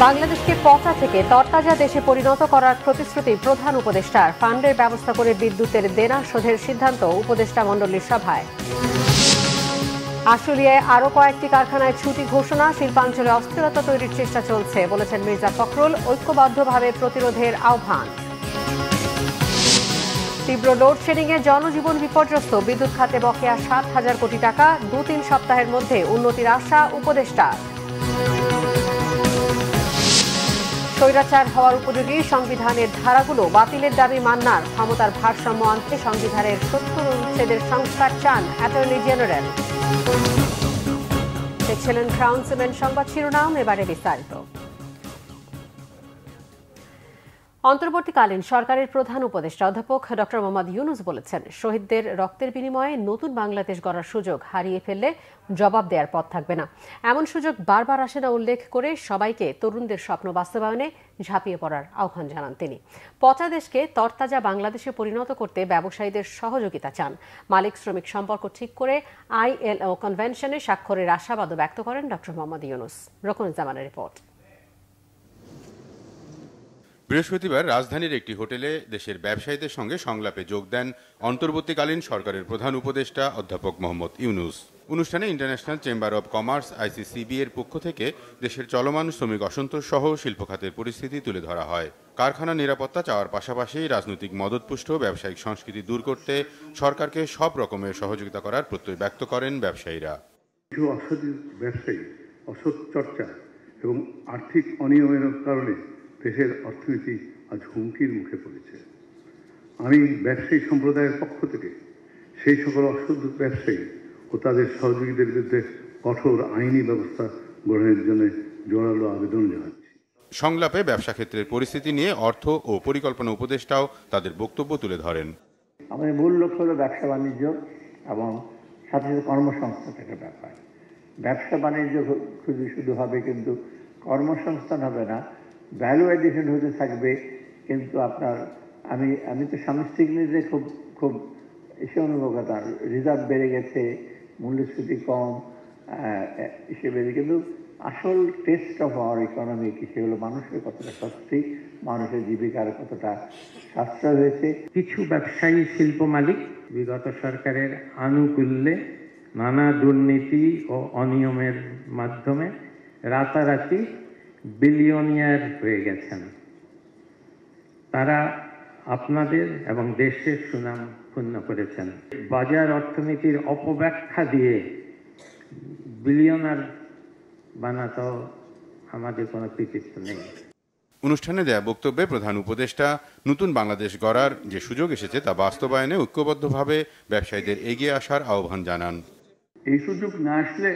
বাংলাদেশকে পচা থেকে তরতাজা দেশে পরিণত করার প্রতিশ্রুতি প্রধান উপদেষ্টার। ফান্ডের ব্যবস্থা করে বিদ্যুতের দেনা শোধের সিদ্ধান্ত উপদেষ্টা মণ্ডলীর সভায়। আশুলিয়ায় আরও কয়েকটি কারখানায় ছুটি ঘোষণা, শিল্পাঞ্চলে অস্থিরতা তৈরির চেষ্টা চলছে বলেছেন মির্জা ফখরুল। ঐক্যবদ্ধভাবে প্রতিরোধের আহ্বান। তীব্র লোডশেডিংয়ে জনজীবন বিপর্যস্ত, বিদ্যুৎ খাতে বকেয়া 7,000 কোটি টাকা। 2-3 সপ্তাহের মধ্যে উন্নতির আশা উপদেষ্টা। স্বৈরাচার হওয়ার উপযোগী সংবিধানের ধারাগুলো বাতিলের দাবি মান্নার। ক্ষমতার ভারসাম্য আনতে সংবিধানের 70 অনুচ্ছেদের সংস্কার চান অ্যাটর্নি জেনারেল। দেখছিলেন ক্রাউন সিমেন্ট সংবাদ শিরোনাম, এবারে বিস্তারিত। অন্তর্বর্তীকালীন সরকারের প্রধান উপদেষ্টা অধ্যাপক ডক্টর মোহাম্মদ ইউনূস বলেছেন, শহীদদের রক্তের বিনিময়ে নতুন বাংলাদেশ গড়ার সুযোগ হারিয়ে ফেললে জবাব দেওয়ার পথ থাকবে না। এমন সুযোগ বারবার আসে না উল্লেখ করে সবাইকে তরুণদের স্বপ্ন বাস্তবায়নে ঝাঁপিয়ে পড়ার আহ্বান জানান তিনি। পচা দেশকে তরতাজা বাংলাদেশে পরিণত করতে ব্যবসায়ীদের সহযোগিতা চান। মালিক শ্রমিক সম্পর্ক ঠিক করে ILO কনভেনশনে স্বাক্ষরের আশাবাদও ব্যক্ত করেন ডক্টর মোহাম্মদ ইউনূস। রকনুজ্জামানের রিপোর্ট। বৃহস্পতিবার রাজধানীর একটি হোটেলে দেশের ব্যবসায়ীদের সঙ্গে সংলাপে যোগ দেন অন্তর্বর্তীকালীন সরকারের প্রধান উপদেষ্টা অধ্যাপক মোহাম্মদ ইউনূস। অনুষ্ঠানে international chamber of commerce ICCB এর পক্ষ থেকে দেশের চলমান শ্রমিক অসন্তোষ সহ শিল্প খাতের পরিস্থিতি তুলে ধরা হয়। কারখানা নিরাপত্তা চাওয়ার পাশাপাশি রাজনৈতিক মদতপুষ্ট ব্যবসায়িক সংস্কৃতি দূর করতে সরকারকে সব রকমের সহযোগিতা করার প্রত্যয় ব্যক্ত করেন ব্যবসায়ীরা। ব্যবসায়ী অসৎ চর্চা এবং আর্থিক অনিয়মের কারণে দেশের অর্থনীতি আজ হুমকির মুখে পড়েছে। আমি ব্যবসায়ী সম্প্রদায়ের পক্ষ থেকে সেই সকল অসৎ ব্যবসায়ী ও তাদের সহযোগীদের বিরুদ্ধে কঠোর আইনি ব্যবস্থা গ্রহণের জন্য জোরালো আবেদন জানাচ্ছি। সংলাপে ব্যবসা ক্ষেত্রের পরিস্থিতি নিয়ে অর্থ ও পরিকল্পনা উপদেষ্টাও তাদের বক্তব্য তুলে ধরেন। আমাদের মূল লক্ষ্য হলো ব্যবসা বাণিজ্য এবং সাথে সাথে কর্মসংস্থানের ব্যাপার। ব্যবসা বাণিজ্য শুধু হবে, কিন্তু কর্মসংস্থান হবে না, ভ্যালু এডিশন হতে থাকবে। কিন্তু আপনার আমি তো সামষ্টিক নিয়ে খুব এসে অনুভব করতাম, রিজার্ভ বেড়ে গেছে, মূল্যস্ফীতি কম হিসেবে, কিন্তু আসল টেস্ট অফ আওয়ার ইকোনমি কি, সেগুলো মানুষের কতটা স্বস্তি, মানুষের জীবিকার কতটা সাশ্রয় হয়েছে। কিছু ব্যবসায়ী শিল্প মালিক বিগত সরকারের আনুকূল্যে নানা দুর্নীতি ও অনিয়মের মাধ্যমে রাতারাতি বিলিয়নিয়ার হয়ে গেছেন। তারা আপনাদের এবং দেশের সুনাম ক্ষুণ্ণ করেছেন। বাজার অর্থনীতির অপব্যাখ্যা দিয়ে বিলিয়নার বানাতো আমাদের কোনো কৃতিত্ব নেই। অনুষ্ঠানে দেয়া বক্তব্যে প্রধান উপদেষ্টা নতুন বাংলাদেশ গড়ার যে সুযোগ এসেছে তা বাস্তবায়নে ঐক্যবদ্ধভাবে ব্যবসায়ীদের এগিয়ে আসার আহ্বান জানান। এই সুযোগ না আসলে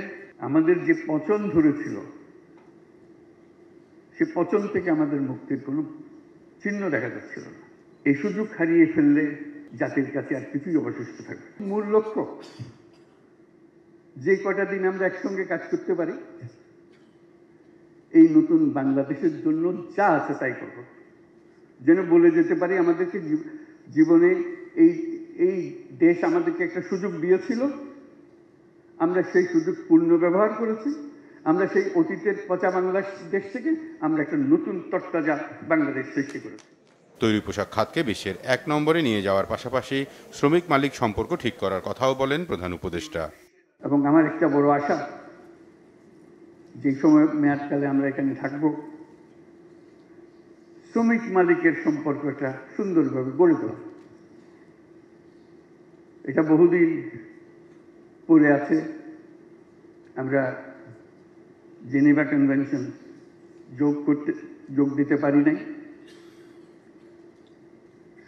আমাদের যে পচন ধরেছিল, সে পচন থেকে আমাদের মুক্তির কোনো চিহ্ন দেখা যাচ্ছিল না। এই সুযোগ হারিয়ে ফেললে জাতির কাছে আর কিছুই অবশিষ্ট থাকবে। মূল লক্ষ্য, যে কটা দিন আমরা একসঙ্গে কাজ করতে পারি, এই নতুন বাংলাদেশের জন্য যা আছে তাই করব, যেন বলে যেতে পারি আমাদেরকে জীবনে এই দেশ আমাদেরকে একটা সুযোগ দিয়েছিল, আমরা সেই সুযোগ পূর্ণ ব্যবহার করেছি। আমরা সেই অতীতের পচা বাংলাদেশ থেকে আমরা একটা নতুন তরতাজা বাংলাদেশ সৃষ্টি করেছি। তৈরি পোশাক খাতকে বিশ্বের 1 নম্বরে নিয়ে যাওয়ার পাশাপাশি শ্রমিক মালিক সম্পর্ক ঠিক করার কথাও বলেন প্রধান উপদেষ্টা। এবং আমার একটা বড় আশা, যে সময় মেয়াদকালে আমরা এখানে থাকব, শ্রমিক মালিকের সম্পর্কটা সুন্দরভাবে গড়ে তোলা। এটা বহুদিন পড়ে আছে। আমরা জেনেভা কনভেনশন যোগ দিতে পারি নাই।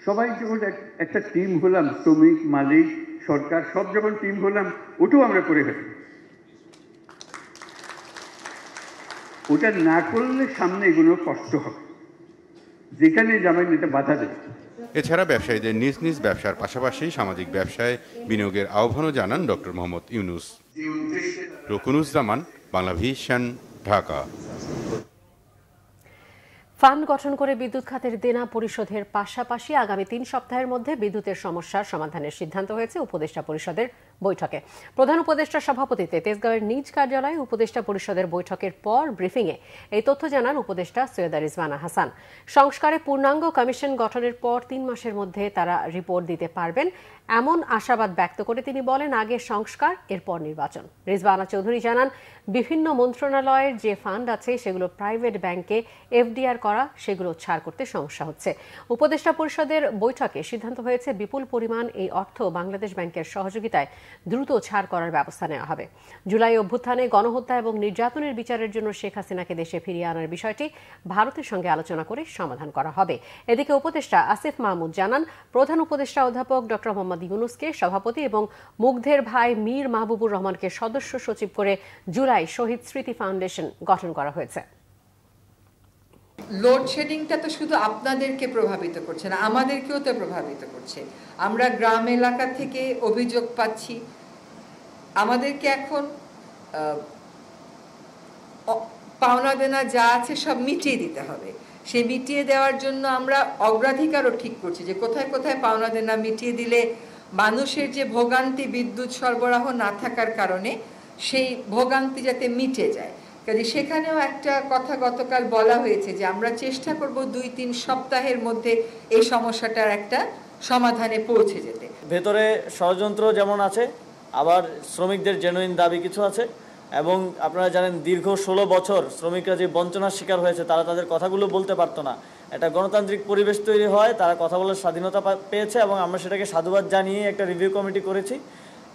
সবাই যখন একটা টিম হলাম, শ্রমিক মালিক সরকার সব যখন টিম হলাম, ওটাও আমরা করে ফেলি। ওটা না করলে সামনে এগুলো কষ্ট হবে, যেখানে যাবেন এটা বাধা দেবে। এছাড়া ব্যবসায়ীদের নিজ নিজ ব্যবসার পাশাপাশি সামাজিক ব্যবসায় বিনিয়োগের আহ্বানও জানান ডক্টর মোহাম্মদ ইউনূস। রকনুজ্জামান, বাংলাভিশন, ঢাকা। ফান্ড গঠন করে বিদ্যুৎ খাতের দেনা পরিশোধের পাশাপাশি আগামী 3 সপ্তাহের মধ্যে বিদ্যুতের সমস্যার সমাধানের সিদ্ধান্ত হয়েছে উপদেষ্টা পরিষদের বৈঠকে। প্রধান উপদেষ্টার সভাপতিত্বে তেজগাঁওয়ের নিজ কার্যালয়ে উপদেষ্টা পরিষদের বৈঠকের পর ব্রিফিংয়ে এই তথ্য জানান উপদেষ্টা সৈয়দা রিজওয়ানা হাসান। সংস্কারে পূর্ণাঙ্গ কমিশন গঠনের পর 3 মাসের মধ্যে তারা রিপোর্ট দিতে পারবেন এমন আশাবাদ ব্যক্ত করে তিনি বলেন, আগে সংস্কার, এরপর নির্বাচন। রিজওয়ানা চৌধুরী জানান, বিভিন্ন মন্ত্রণালয়ের যে ফান্ড আছে সেগুলো প্রাইভেট ব্যাংকে এফডিআর করা, সেগুলো ছাড় করতে সমস্যা হচ্ছে। উপদেষ্টা পরিষদের বৈঠকে সিদ্ধান্ত হয়েছে বিপুল পরিমাণ এই অর্থ বাংলাদেশ ব্যাংকের সহযোগিতায় দ্রুত ছাড় করার ব্যবস্থা নেওয়া হবে। জুলাই অভ্যুত্থানে গণহত্যা এবং নির্যাতনের বিচারের জন্য শেখ হাসিনাকে দেশে ফিরিয়ে আনার বিষয়টি ভারতের সঙ্গে আলোচনা করে সমাধান করা হবে। এদিকে উপদেষ্টা আসিফ মাহমুদ জানান, প্রধান উপদেষ্টা অধ্যাপক ডক্টর মোহাম্মদ ইউনূসকে সভাপতি এবং মুগ্ধের ভাই মীর মাহবুবুর রহমানকে সদস্য সচিব করে জুলাই শহীদ স্মৃতি ফাউন্ডেশন গঠন করা হয়েছে। লোডশেডিংটা তো শুধু আপনাদেরকে প্রভাবিত করছে না, আমাদেরকেও তো প্রভাবিত করছে। আমরা গ্রাম এলাকা থেকে অভিযোগ পাচ্ছি, আমাদেরকে এখন পাওনা দেনা যা আছে সব মিটিয়ে দিতে হবে। সেই মিটিয়ে দেওয়ার জন্য আমরা অগ্রাধিকারও ঠিক করছি যে কোথায় কোথায় পাওনা দেনা মিটিয়ে দিলে মানুষের যে ভোগান্তি, বিদ্যুৎ সরবরাহ না থাকার কারণে সেই ভোগান্তি যাতে মিটে যায়। কাজে সেখানেও একটা কথা গতকাল বলা হয়েছে যে আমরা চেষ্টা করব 2-3 সপ্তাহের মধ্যে এই সমস্যাটার একটা সমাধানে পৌঁছে যেতে। ভেতরে ষড়যন্ত্র যেমন আছে, আবার শ্রমিকদের জেনুইন দাবি কিছু আছে, এবং আপনারা জানেন দীর্ঘ 16 বছর শ্রমিকরা যে বঞ্চনার শিকার হয়েছে, তারা তাদের কথাগুলো বলতে পারতো না। একটা গণতান্ত্রিক পরিবেশ তৈরি হয়, তারা কথা বলার স্বাধীনতা পেয়েছে, এবং আমরা সেটাকে সাধুবাদ জানিয়ে একটা রিভিউ কমিটি করেছি।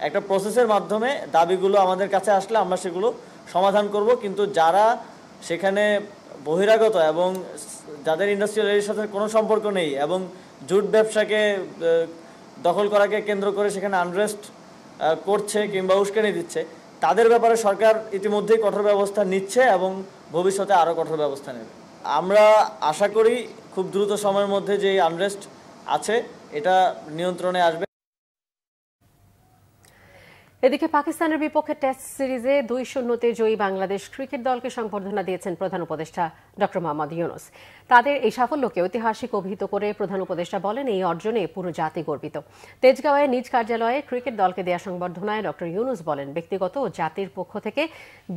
একটা প্রসেসের মাধ্যমে দাবিগুলো আমাদের কাছে আসলে আমরা সেগুলো সমাধান করব। কিন্তু যারা সেখানে বহিরাগত এবং যাদের ইন্ডাস্ট্রিয়াল এরিয়ার সাথে কোনো সম্পর্ক নেই এবং জুট ব্যবসাকে দখল করাকে কেন্দ্র করে সেখানে আনরেস্ট করছে কিংবা উস্কানি দিচ্ছে, তাদের ব্যাপারে সরকার ইতিমধ্যেই কঠোর ব্যবস্থা নিচ্ছে এবং ভবিষ্যতে আরও কঠোর ব্যবস্থা নেবে। আমরা আশা করি খুব দ্রুত সময়ের মধ্যে যে আনরেস্ট আছে এটা নিয়ন্ত্রণে আসবে। এদিকে পাকিস্তানের বিপক্ষে টেস্ট সিরিজে 2-0 জয়ী বাংলাদেশ ক্রিকেট দলকে সংবর্ধনা দিয়েছেন প্রধান উপদেষ্টা ডক্টর মোহাম্মদ ইউনূস। তাদের এই সাফল্যকে ঐতিহাসিক অভিহিত করে প্রধান উপদেষ্টা বলেন, এই অর্জনে পুরো জাতি গর্বিত। তেজগাঁওয়ে নিজ কার্যালয়ে ক্রিকেট দলকে দেয়া সংবর্ধনায় ডক্টর ইউনূস বলেন, ব্যক্তিগত ও জাতির পক্ষ থেকে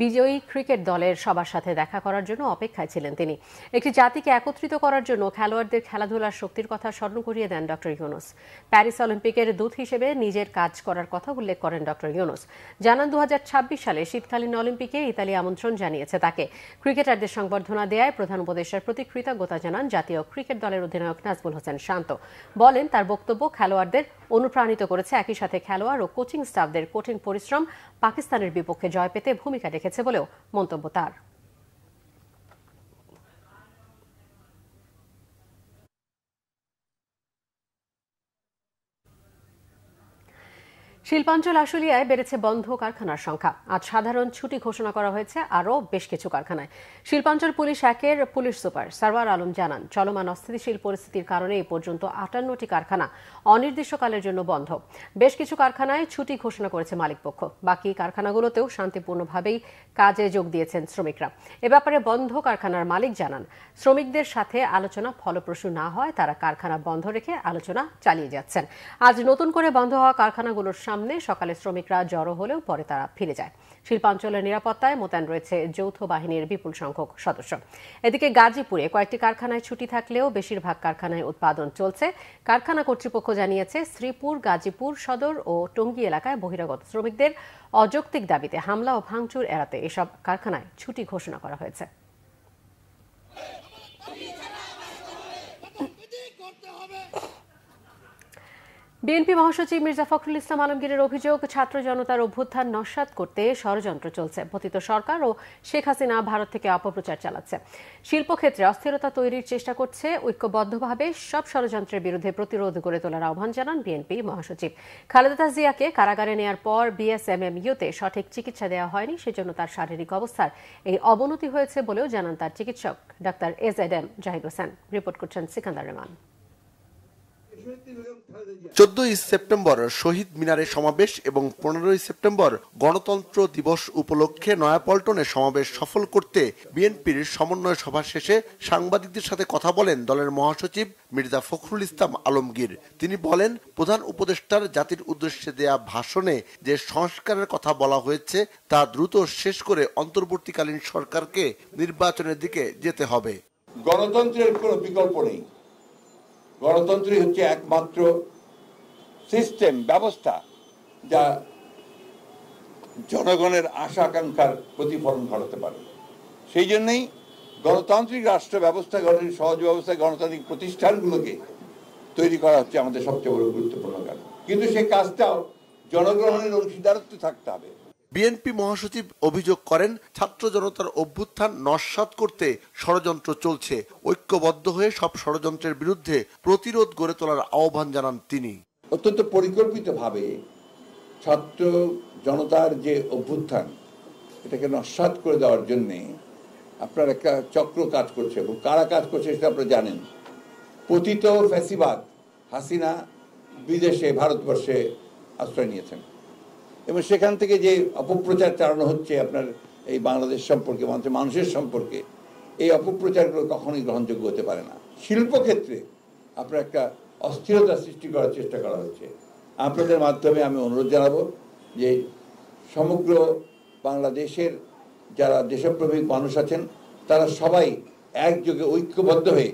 বিজয়ী ক্রিকেট দলের সবার সাথে দেখা করার জন্য অপেক্ষায় ছিলেন তিনি। একটি জাতিকে একত্রিত করার জন্য খেলোয়াড়দের খেলাধুলার শক্তির কথা স্মরণ করিয়ে দেন ডক্টর ইউনূস। প্যারিস অলিম্পিকের দূত হিসেবে নিজের কাজ করার কথা উল্লেখ করেন ডক্টর ইউনূস। জানান, 2026 সালে শীতকালীন অলিম্পিকে ইতালি আমন্ত্রণ জানিয়েছে তাকে। ক্রিকেটারদের সংবর্ধনা দেয়ায় প্রধান উপদেষ্টার প্রতি কৃতজ্ঞতা জানান জাতীয় ক্রিকেট দলের অধিনায়ক নাজমুল হোসেন শান্ত। বলেন, তার বক্তব্য খেলোয়াড়দের অনুপ্রাণিত করেছে, একই সাথে খেলোয়াড় ও কোচিং স্টাফদের কঠিন পরিশ্রম পাকিস্তানের বিপক্ষে জয় পেতে ভূমিকা রেখেছে বলেও মন্তব্য তার। শিল্পাঞ্চল আশুলিয়ায় বেড়েছে বন্ধ কারখানার সংখ্যা। আজ সাধারণ ছুটি ঘোষণা করা হয়েছে আরও বেশ কিছু কারখানায়। শিল্পাঞ্চল পুলিশ 1-এর পুলিশ সুপার সারওয়ার আলম জানান, চলমান অস্থিতিশীল পরিস্থিতির কারণে এ পর্যন্ত 58টি কারখানা অনির্দিষ্টকালের জন্য বন্ধ। বেশ কিছু কারখানায় ছুটি ঘোষণা করেছে মালিকপক্ষ। বাকি কারখানাগুলোতেও শান্তিপূর্ণভাবেই কাজে যোগ দিয়েছেন শ্রমিকরা। এ ব্যাপারে বন্ধ কারখানার মালিক জানান, শ্রমিকদের সাথে আলোচনা ফলপ্রসূ না হয় তারা কারখানা বন্ধ রেখে আলোচনা চালিয়ে যাচ্ছেন। আজ নতুন করে বন্ধ হওয়া কারখানাগুলোর সামনে সকালে শ্রমিকরা জড়ো হলেও পরে তারা ফিরে যায়। শিল্পাঞ্চলের নিরাপত্তায় মোতায়েন রয়েছে যৌথ বাহিনীর বিপুল সংখ্যক সদস্য। এদিকে গাজীপুরে কয়েকটি কারখানায় ছুটি থাকলেও বেশিরভাগ কারখানায় উৎপাদন চলছে। কারখানা কর্তৃপক্ষ জানিয়েছে, শ্রীপুর, গাজীপুর সদর ও টঙ্গী এলাকায় বহিরাগত শ্রমিকদের অযৌক্তিক দাবিতে হামলা ও ভাঙচুর এড়াতে এসব কারখানায় ছুটি ঘোষণা করা হয়েছে। বিএনপি মহাসচিব মির্জা ফখরুল ইসলাম আলমগীরের অভিযোগ, ছাত্র জনতার অভ্যুত্থান নস্যাৎ করতে ষড়যন্ত্র চলছে। পতিত সরকার ও শেখ হাসিনা ভারত থেকে অপপ্রচার চালাচ্ছে, শিল্পক্ষেত্রে অস্থিরতা তৈরির চেষ্টা করছে। ঐক্যবদ্ধভাবে সব ষড়যন্ত্রের বিরুদ্ধে প্রতিরোধ গড়ে তোলার আহ্বান জানান বিএনপি মহাসচিব। খালেদা জিয়াকে কারাগারে নেয়ার পর বিএসএমএমইউতে সঠিক চিকিৎসা দেওয়া হয়নি, সেজন্য তার শারীরিক অবস্থার এই অবনতি হয়েছে বলেও জানান তার চিকিৎসক ডাক্তার এজএডএম জাহিদ হোসেন। রিপোর্ট করছেন সিকান্দার রহমান। 14 সেপ্টেম্বর শহীদ মিনারে সমাবেশ এবং 15 সেপ্টেম্বর গণতন্ত্র দিবস উপলক্ষে নয়াপল্টনে সমাবেশ সফল করতে বিএনপির সমন্বয় সভা শেষে সাংবাদিকদের সাথে কথা বলেন দলের মহাসচিব মির্জা ফখরুল ইসলাম আলমগীর। তিনি বলেন, প্রধান উপদেষ্টার জাতির উদ্দেশ্যে দেয়া ভাষণে যে সংস্কারের কথা বলা হয়েছে তা দ্রুত শেষ করে অন্তর্বর্তীকালীন সরকারকে নির্বাচনের দিকে যেতে হবে। গণতন্ত্রের কোনো বিকল্প নেই। গণতন্ত্রই হচ্ছে একমাত্র সিস্টেম, ব্যবস্থা যা জনগণের আশা আকাঙ্ক্ষার প্রতিফলন ঘটাতে পারে। সেই জন্যই গণতান্ত্রিক রাষ্ট্র ব্যবস্থা, গণতান্ত্রিক সহজ ব্যবস্থা, গণতান্ত্রিক প্রতিষ্ঠানগুলোকে তৈরি করা হচ্ছে আমাদের সবচেয়ে বড় গুরুত্বপূর্ণ কাজ। কিন্তু সেই কাজটাও জনগণের অংশীদারত্ব থাকতে হবে। বিএনপি মহাসচিব অভিযোগ করেন, ছাত্র জনতার অভ্যুত্থান নস্যাৎ করতে ষড়যন্ত্র চলছে। ঐক্যবদ্ধ হয়ে সব ষড়যন্ত্রের বিরুদ্ধে প্রতিরোধ গড়ে তোলার আহ্বান জানান তিনি। অত্যন্ত পরিকল্পিতভাবে ছাত্র জনতার যে অভ্যুত্থান, এটাকে নস্যাৎ করে দেওয়ার জন্যে আপনার একটা চক্র কাজ করছে, এবং কারা কাজ করছে সেটা আপনারা জানেন। পতিত ফ্যাসিবাদ হাসিনা বিদেশে, ভারতবর্ষে আশ্রয় নিয়েছেন, এবং সেখান থেকে যে অপপ্রচার চালানো হচ্ছে আপনার এই বাংলাদেশ সম্পর্কে, মানুষের সম্পর্কে, এই অপপ্রচারগুলো কখনোই গ্রহণযোগ্য হতে পারে না। শিল্পক্ষেত্রে আপনার একটা অস্থিরতা সৃষ্টি করার চেষ্টা করা হচ্ছে। আপনাদের মাধ্যমে আমি অনুরোধ জানাবো যে সমগ্র বাংলাদেশের যারা দেশপ্রেমিক মানুষ আছেন তারা সবাই একযোগে ঐক্যবদ্ধ হয়ে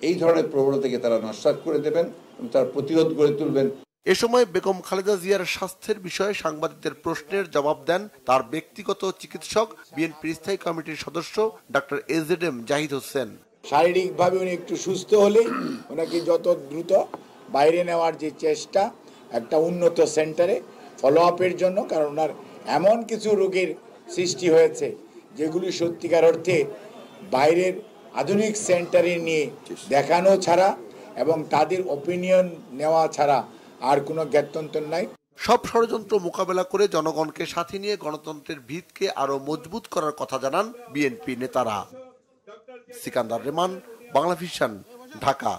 এই ধরনের প্রবণতাকে তারা নস্যাৎ করে দেবেন এবং তার প্রতিরোধ গড়ে তুলবেন। এ সময় বেগম খালেদা জিয়ার স্বাস্থ্যের বিষয়ে সাংবাদিকদের প্রশ্নের জবাব দেন তার ব্যক্তিগত চিকিৎসক, বিএনপি স্থায়ী কমিটির সদস্য ডাক্তার এজেডএম জাহিদ হোসেন। শারীরিকভাবে উনি একটু সুস্থ হলে ওনাকে যত দ্রুত বাইরে নেওয়ার যে চেষ্টা, একটা উন্নত সেন্টারে ফলো আপের জন্য, কারণ ওনার এমন কিছু রোগের সৃষ্টি হয়েছে যেগুলি সত্যিকার অর্থে বাইরের আধুনিক সেন্টারে নিয়ে দেখানো ছাড়া এবং তাদের ওপিনিয়ন নেওয়া ছাড়া আর কোনো জ্ঞাতন্তর নাই। সব ষড়যন্ত্র মোকাবেলা করে জনগণকে সাথে নিয়ে গণতন্ত্রের ভিতকে আরো মজবুত করার কথা জানান বিএনপি নেতারা। সিকান্দার রেমান, বাংলাভিশন, ঢাকা।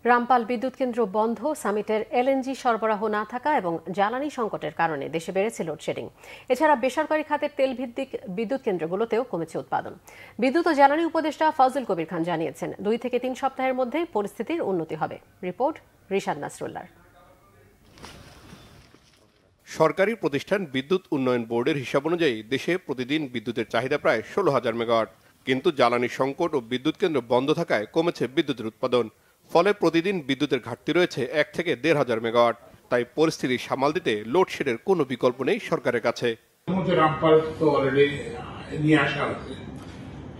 রামপাল বিদ্যুৎ কেন্দ্র বন্ধ, সামিটের এলএনজি সরবরাহ না থাকা এবং জ্বালানি সংকটের কারণে দেশে বেড়েছে লোডশেডিং। এছাড়া বেসরকারি খাতের তেল ভিত্তিক বিদ্যুৎ কেন্দ্রগুলোতেও কমেছে উৎপাদন। বিদ্যুৎ ও জ্বালানি উপদেষ্টা ফজল কবির খান জানিয়েছেন, 2 থেকে 3 সপ্তাহের মধ্যে পরিস্থিতির উন্নতি হবে। রিপোর্ট রিশাদ নাসরুল্লাহ। সরকারি প্রতিষ্ঠান বিদ্যুৎ উন্নয়ন বোর্ডের হিসাব অনুযায়ী দেশে প্রতিদিন বিদ্যুতের চাহিদা প্রায় 16,000 মেগাওয়াট, কিন্তু জ্বালানি সংকট ও বিদ্যুৎ কেন্দ্র বন্ধ থাকায় কমেছে বিদ্যুতের উৎপাদন। ফলে প্রতিদিন বিদ্যুতের ঘাটতি রয়েছে 1 থেকে 1,500 মেগাওয়াট। তাই পরিস্থিতি সামাল দিতে লোডশেডের কোনো বিকল্প নেই সরকারের কাছে। রামপাল তো অলরেডি নিয়ে আসা হচ্ছে,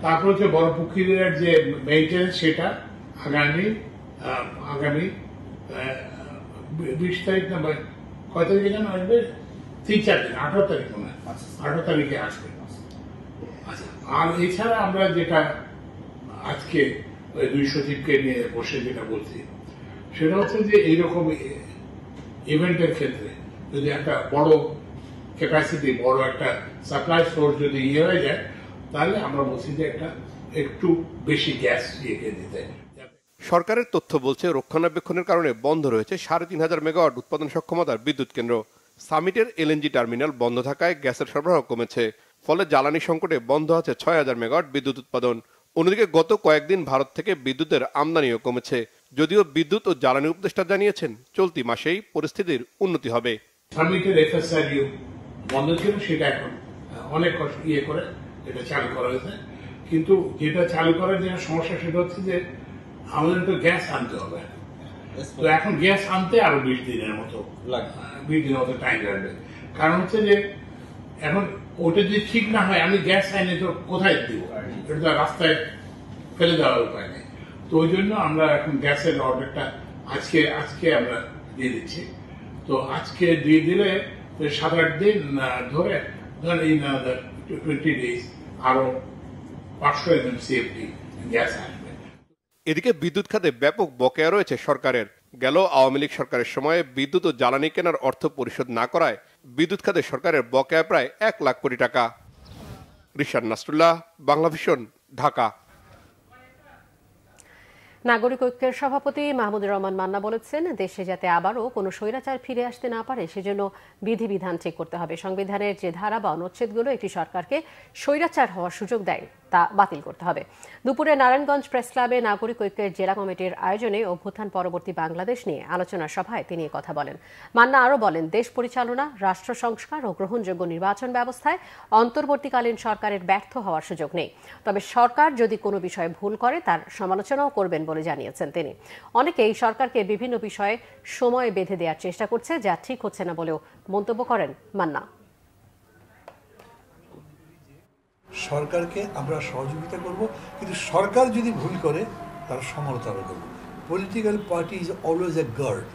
তারপর হচ্ছে বড় পুকুরের যে মেইনটেন্স, সেটা আগামী 20 তারিখ না কয় তারিখে যেন আসবে, 3-4 দিন, 18 তারিখ মনে হয়, 18 তারিখে আসবে। আচ্ছা, আর এছাড়া আমরা যেটা আজকে ওই 2 সচিবকে নিয়ে বসে যেটা বলছি, সেটা হচ্ছে যে এইরকম ইভেন্টের ক্ষেত্রে যদি একটা বড় ক্যাপাসিটি, বড় একটা সাপ্লাই সোর্স যদি হয়ে যায়, তাহলে আমরা বলছি যে একটু বেশি গ্যাস দিতে। সরকারের তথ্য বলছে, রক্ষণাবেক্ষণের কারণে বন্ধ রয়েছে 3,500 মেগাওয়াট উৎপাদন সক্ষমতার বিদ্যুৎ কেন্দ্র। সামিটের এলএনজি টার্মিনাল বন্ধ থাকায় গ্যাসের সরবরাহ কমেছে, ফলে জ্বালানি সংকটে বন্ধ আছে 6,000 মেগাওয়াট বিদ্যুৎ উৎপাদন। অন্যদিকে গত কয়েকদিন ভারত থেকে বিদ্যুতের আমদানিও কমেছে, যদিও বিদ্যুৎ ও জ্বালানি উপদেষ্টা জানিয়েছেন চলতি মাসেই পরিস্থিতির উন্নতি হবে। সামিটের এফএসআরইউ বন্ধ ছিল, সেটা এখন অনেক করে এটা চালু করা হয়েছে, কিন্তু যেটা চালু করার যে সমস্যা সেটা হচ্ছে যে আমাদের তো গ্যাস আনতে হবে। তো এখন গ্যাস আনতে আরো 20 দিনের মতো টাইম লাগবে। কারণ হচ্ছে যে এখন ওটা যদি ঠিক না হয়, আমি গ্যাস আইনে তো কোথায় দিব, এটা তো রাস্তায় ফেলে দেওয়ার উপায় নেই। তো ওই জন্য আমরা এখন গ্যাসের অর্ডারটা আজকে আমরা দিয়ে দিচ্ছি। তো আজকে দিয়ে দিলে 7-8 দিন ধরে, এই 20 days আরো 500 MMCFD গ্যাস আসবে। এদিকে বিদ্যুৎ খাতে ব্যাপক বকেয়া রয়েছে সরকারের। গেল আওয়ামী লীগ সরকারের সময়ে বিদ্যুৎ ও জ্বালানি কেনার অর্থ পরিশোধ না করায় বিদ্যুৎ খাতে সরকারের বকেয়া প্রায় 1 লাখ কোটি টাকা। রিশাদ নাসরুল্লাহ, বাংলাভিশন, ঢাকা। নাগরিক ঐক্যের সভাপতি মাহমুদুর রহমান মান্না বলেছেন, দেশে যাতে আবারও কোনো স্বৈরাচার ফিরে আসতে না পারে সেজন্য বিধিবিধান ঠিক করতে হবে। সংবিধানের যে ধারা বা অনুচ্ছেদগুলো একটি সরকারকে স্বৈরাচার হওয়ার সুযোগ দেয় তা বাতিল করতে হবে। দুপুরে নারায়ণগঞ্জ প্রেস ক্লাবে নাগরিক ঐক্যের জেলা কমিটির আয়োজনে অভ্যুত্থান পরবর্তী বাংলাদেশ নিয়ে আলোচনা সভায় তিনি কথা বলেন। মান্না আরও বলেন, দেশ পরিচালনা, রাষ্ট্র সংস্কার ও গ্রহণযোগ্য নির্বাচন ব্যবস্থায় অন্তর্বর্তীকালীন সরকারের ব্যর্থ হওয়ার সুযোগ নেই। তবে সরকার যদি কোনো বিষয়ে ভুল করে তার সমালোচনাও করবেন বলে জানিয়েছেন তিনি। অনেকে এই সরকারকে বিভিন্ন বিষয়ে সময় বেঁধে দেওয়ার চেষ্টা করছে, যা ঠিক হচ্ছে না বলেও মন্তব্য করেন মান্না। সরকারকে আমরা সহযোগিতা করব, কিন্তু সরকার যদি ভুল করে তার সমালোচনা করব। Political party is always a guard.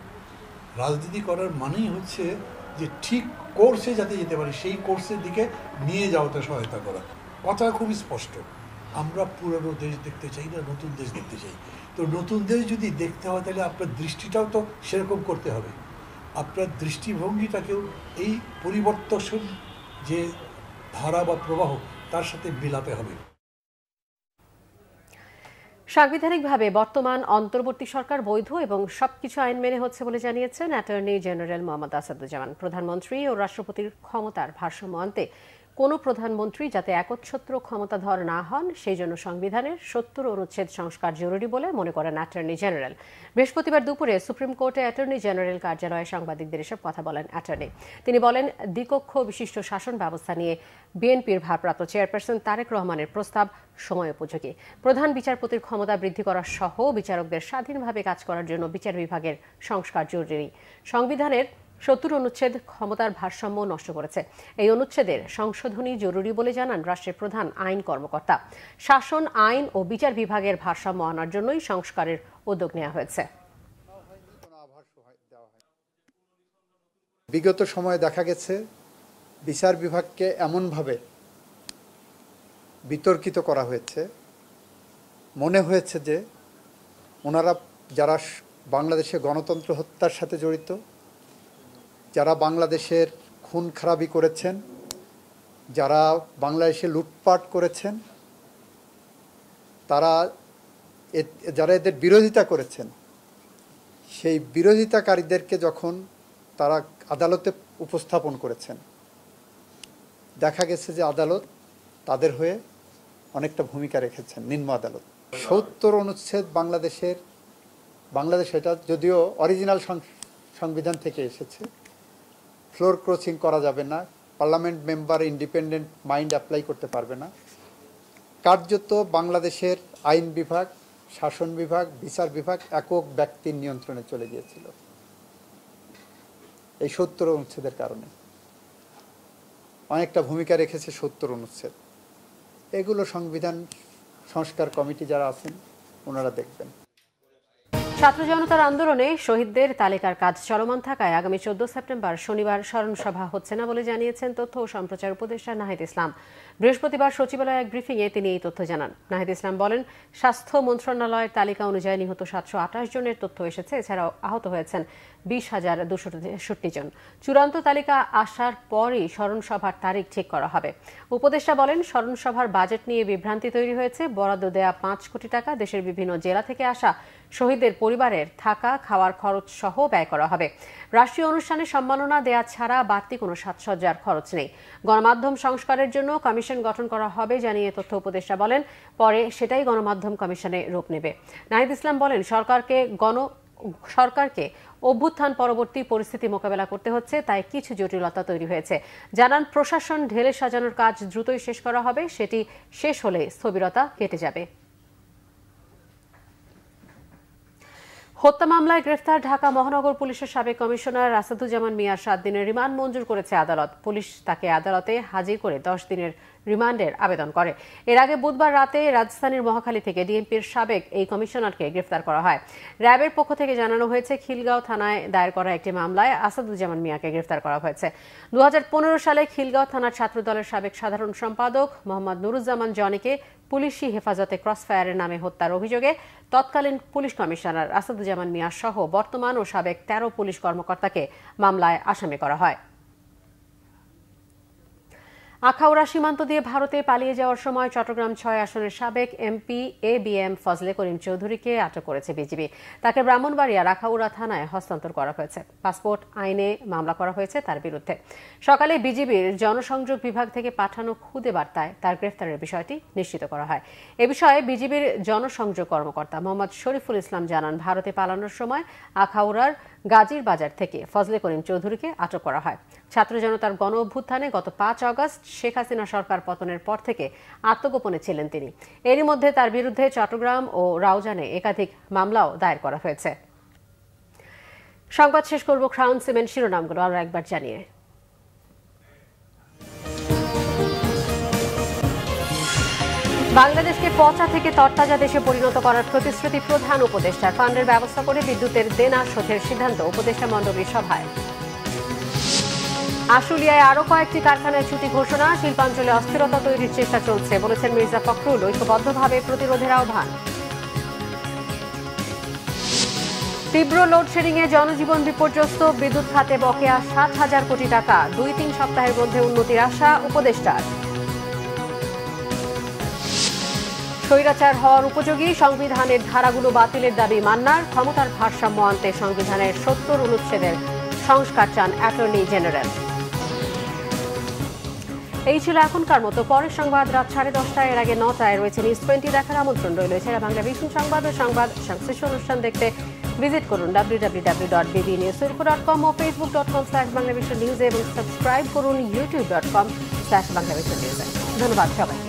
রাজনীতি করার মানেই হচ্ছে যে ঠিক কোর্সে যাতে যেতে পারে সেই কোর্সের দিকে নিয়ে যাওয়াতে সহায়তা করা। কথা খুবই স্পষ্ট, আমরা পুরনো দেশ দেখতে চাই না, নতুন দেশ দেখতে চাই। তো নতুন দেশ যদি দেখতে হয় তাহলে আপনার দৃষ্টিটাও তো সেরকম করতে হবে। আপনার দৃষ্টিভঙ্গিটাকেও এই পরিবর্তনশীল যে ধারা বা প্রবাহ তার সাথে মিলাতে হবে। সাংবিধানিকভাবে বর্তমান অন্তর্বর্তী সরকার বৈধ এবং সবকিছু আইন মেনে হচ্ছে বলে জানিয়েছেন অ্যাটর্নি জেনারেল মোহাম্মদ আসাদুজ্জামান। প্রধানমন্ত্রী ও রাষ্ট্রপতির ক্ষমতার ভারসাম্য আনতে কোনো প্রধানমন্ত্রী যাতে একচ্ছত্র ক্ষমতাধর না হন সেই জন্য সংবিধানের ৭০ অনুচ্ছেদ সংস্কার জরুরি বলে মনে করেন অ্যাটর্নি জেনারেল। বৃহস্পতিবার দুপুরে সুপ্রিম কোর্টে অ্যাটর্নি জেনারেল কার্যালয়ে সাংবাদিকদের এসব কথা বলেন অ্যাটর্নি। তিনি বলেন, দ্বিকক্ষ বিশিষ্ট শাসন ব্যবস্থা নিয়ে বিএনপির ভারপ্রাপ্ত চেয়ারপারসন তারেক রহমানের প্রস্তাব সময়োপযোগী। প্রধান বিচারপতির ক্ষমতা বৃদ্ধি করা সহ বিচারকদের স্বাধীনভাবে কাজ করার জন্য বিচার বিভাগের সংস্কার জরুরি। সংবিধানের ৭০ অনুচ্ছেদ ক্ষমতার ভারসাম্য নষ্ট করেছে। এই অনুচ্ছেদের সংশোধনী জরুরি বলে জানান রাষ্ট্রের প্রধান আইন কর্মকর্তা। শাসন, আইন ও বিচার বিভাগের ভারসাম্য আনার জন্যই সংস্কারের উদ্যোগ নেওয়া হয়েছে। বিগত সময়ে দেখা গেছে বিচার বিভাগকে এমনভাবে বিতর্কিত করা হয়েছে, মনে হয়েছে যে ওনারা যারা বাংলাদেশে গণতন্ত্র হত্যার সাথে জড়িত, যারা বাংলাদেশের খুন খারাপি করেছেন, যারা বাংলাদেশে লুটপাট করেছেন, যারা এদের বিরোধিতা করেছেন, সেই বিরোধিতাকারীদেরকে যখন তারা আদালতে উপস্থাপন করেছেন, দেখা গেছে যে আদালত তাদের হয়ে অনেকটা ভূমিকা রেখেছেন। নিম্ন আদালত ৭০ অনুচ্ছেদ বাংলাদেশ এটা যদিও অরিজিনাল সংবিধান থেকে এসেছে, ফ্লোর ক্রসিং করা যাবে না, parliament member independent mind apply করতে পারবে না। কার্যত বাংলাদেশের আইন বিভাগ, শাসন বিভাগ, বিচার বিভাগ একক ব্যক্তির নিয়ন্ত্রণে চলে গিয়েছিল এই ৭০ অনুচ্ছেদের কারণে। অনেকটা ভূমিকা রেখেছে ৭০ অনুচ্ছেদ। এগুলো সংবিধান সংস্কার কমিটি যারা আছেন ওনারা দেখবেন। ছাত্র জনতার আন্দোলনে শহীদদের তালিকার কাজ চলমান থাকায় আগামী ১৪ সেপ্টেম্বর শনিবার স্মরণ সভা হচ্ছে না বলে জানিয়েছেন তথ্য ও সম্প্রচার উপদেষ্টা নাহিদ ইসলাম। বৃহস্পতিবার সচিবালয়ে এক ব্রিফিংয়ে তিনি এই তথ্য জানান। নাহিদ ইসলাম বলেন, স্বাস্থ্য মন্ত্রণালয়ের তালিকা অনুযায়ী নিহত ৭২৮ জনের তথ্য এসেছে। এছাড়াও আহত হয়েছেন ২০,২৬৩ জন। চূড়ান্ত তালিকা আসার পরই স্মরণ সভার তারিখ ঠিক করা হবে। উপদেষ্টা বলেন, স্মরণ সভার বাজেট নিয়ে বিভ্রান্তি তৈরি হয়েছে। বরাদ্দ দেয়া ৫ কোটি টাকা দেশের বিভিন্ন জেলা থেকে আসা শহীদদের পরিবারের থাকা খাওয়ার খরচ সহ ব্যয় করা হবে। রাষ্ট্রীয় অনুষ্ঠানে সম্মাননা দেয়া ছাড়া বাড়তি কোনো সাজসজ্জার খরচ নেই। গণমাধ্যম সংস্কারের জন্য কমিশন গঠন করা হবে জানিয়ে তথ্য উপদেষ্টা বলেন, পরে সেটাই গণমাধ্যম কমিশনে রূপ নেবে। নাহিদ ইসলাম বলেন, সরকারকে অভ্যুত্থান পরবর্তী পরিস্থিতি মোকাবেলা করতে হচ্ছে, তাই কিছু জটিলতা তৈরি হয়েছে। জানান, প্রশাসন ঢেলে সাজানোর কাজ দ্রুতই শেষ করা হবে। সেটি শেষ হলে স্থবিরতা কেটে যাবে। হত্যা মামলায় গ্রেফতার ঢাকা মহানগর পুলিশের সাবেক কমিশনার আসাদুজ্জামান মিয়ার 7 দিনের রিমান্ড মঞ্জুর করেছে আদালত। পুলিশ তাকে আদালতে হাজির করে 10 দিনের রিমান্ডের আবেদন করে। এর আগে বুধবার রাতে রাজধানীর মহাখালী থেকে ডিএমপির সাবেক এই কমিশনারকে গ্রেফতার করা হয়। র্যাবের পক্ষ থেকে জানানো হয়েছে, খিলগাঁও থানায় দায়ের করা একটি মামলায় আসাদুজ্জামান মিয়াকে গ্রেফতার করা হয়েছে। 2015 সালে খিলগাঁও থানার ছাত্রদলের সাবেক সাধারণ সম্পাদক মোহাম্মদ নুরুজ্জামান জনিকে পুলিশি হেফাজতে ক্রসফায়ারের নামে হত্যার অভিযোগে তৎকালীন পুলিশ কমিশনার আসাদুজ্জামান মিয়া সহ বর্তমান ও সাবেক 13 পুলিশ কর্মকর্তাকে মামলায় আসামি করা হয়। আখাউড়া সীমান্ত দিয়ে ভারতে পালিয়ে যাওয়ার সময় চট্টগ্রাম 6 আসনের সাবেক এমপি ABM ফজলে করিম চৌধুরীকে আটক করেছে বিজিবি। তাকে ব্রাহ্মণবাড়িয়ার আখাউড়া থানায় হস্তান্তর করা হয়েছে। পাসপোর্ট আইনে মামলা করা হয়েছে তার বিরুদ্ধে। সকালে বিজিবির জনসংযোগ বিভাগ থেকে পাঠানো খুদে বার্তায় তার গ্রেফতারের বিষয়টি নিশ্চিত করা হয়। এ বিষয়ে বিজিবির জনসংযোগ কর্মকর্তা মোহাম্মদ শরীফুল ইসলাম জানান, ভারতে পালানোর সময় আখাউড়ার গাজীর বাজার থেকে ফজলে করিম চৌধুরীকে আটক করা হয়। ছাত্র জনতার গণ অভ্যুত্থানে গত 5 আগস্ট শেখ হাসিনা সরকার পতনের পর থেকে আত্মগোপনে ছিলেন তিনি। এরই মধ্যে তার বিরুদ্ধে চট্টগ্রাম ও রাউজানে একাধিক মামলাও দায়ের করা হয়েছে। সংবাদ শেষ করব ক্রাউন সিমেন্ট শিরোনামগুলো আরো একবার জানিয়ে। বাংলাদেশকে পচা থেকে তরতাজা দেশে পরিণত করার প্রতিশ্রুতি প্রধান উপদেষ্টার। ফান্ডের ব্যবস্থা করে বিদ্যুতের দেনা শোধের সিদ্ধান্ত উপদেষ্টা মণ্ডলীর সভায়। আশুলিয়ায় আরো কয়েকটি কারখানায় ছুটি ঘোষণা, শিল্পাঞ্চলে অস্থিরতা তৈরির চেষ্টা চলছে বলেছেন মির্জা ফখরুল। ঐক্যবদ্ধভাবে প্রতিরোধের আহ্বান। তীব্র লোডশেডিং এ জনজীবন বিপর্যস্ত, বিদ্যুৎ খাতে বকেয়া 7,000 কোটি টাকা। 2-3 সপ্তাহের মধ্যে উন্নতির আশা উপদেষ্টার। স্বৈরাচার হওয়ার উপযোগী সংবিধানের ধারাগুলো বাতিলের দাবি মান্নার। ক্ষমতার ভারসাম্য আনতে সংবিধানের 70 অনুচ্ছেদের সংস্কার চান অ্যাটর্নি জেনারেল। এই ছিল এখনকার মতো। পরের সংবাদ রাত 10:30। এর আগে 9টায় রয়েছে নিউজ 20 দেখার আমন্ত্রণ রইল। এছাড়া বাংলা ভিশন সংবাদ ও সংবাদ সংশ্লিষ্ট অনুষ্ঠান দেখতে ভিজিট করুন www.bbnews24.com ও facebook.com/banglavisionnews এবং সাবস্ক্রাইব করুন youtube.com/banglavisionnews। ধন্যবাদ সবাই।